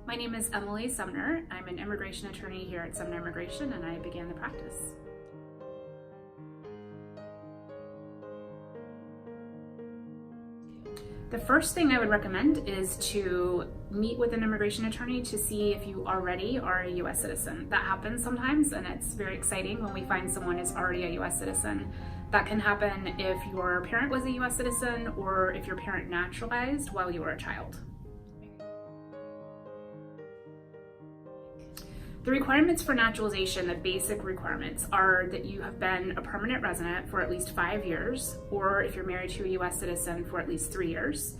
My name is Emily Sumner. I'm an immigration attorney here at Sumner Immigration, and I began the practice. The first thing I would recommend is to meet with an immigration attorney to see if you already are a U.S. citizen. That happens sometimes, and it's very exciting when we find someone is already a U.S. citizen. That can happen if your parent was a U.S. citizen or if your parent naturalized while you were a child. The requirements for naturalization, the basic requirements, are that you have been a permanent resident for at least 5 years, or if you're married to a U.S. citizen, for at least 3 years.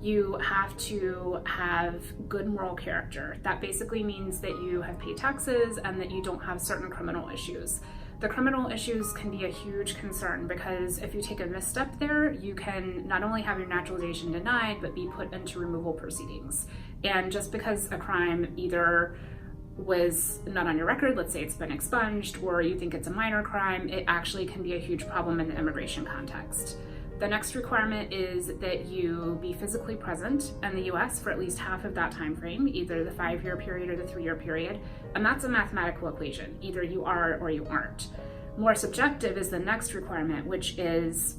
You have to have good moral character. That basically means that you have paid taxes and that you don't have certain criminal issues. The criminal issues can be a huge concern because if you take a misstep there, you can not only have your naturalization denied, but be put into removal proceedings. And just because a crime either was not on your record, let's say it's been expunged, or you think it's a minor crime, it actually can be a huge problem in the immigration context. The next requirement is that you be physically present in the US for at least half of that time frame, either the 5-year period or the 3-year period, and that's a mathematical equation. Either you are or you aren't. More subjective is the next requirement, which is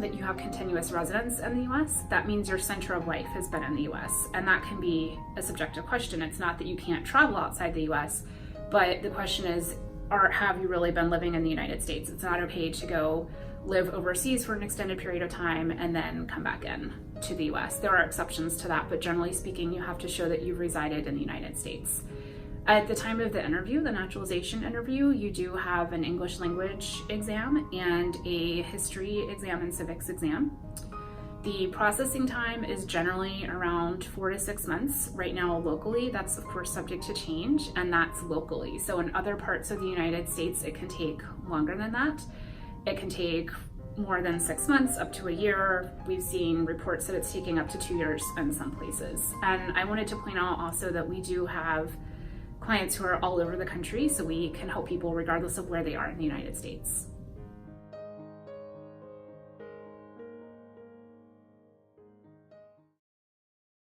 that you have continuous residence in the US. That means your center of life has been in the US, and that can be a subjective question. It's not that you can't travel outside the US, but the question is, have you really been living in the United States? It's not okay to go live overseas for an extended period of time and then come back in to the US. There are exceptions to that, but generally speaking, you have to show that you've resided in the United States. At the time of the interview, the naturalization interview, you do have an English language exam and a history exam and civics exam. The processing time is generally around 4 to 6 months. Right now, locally, that's of course subject to change, and that's locally. So in other parts of the United States, it can take longer than that. It can take more than 6 months, up to a year. We've seen reports that it's taking up to 2 years in some places. And I wanted to point out also that we do have clients who are all over the country, so we can help people regardless of where they are in the United States.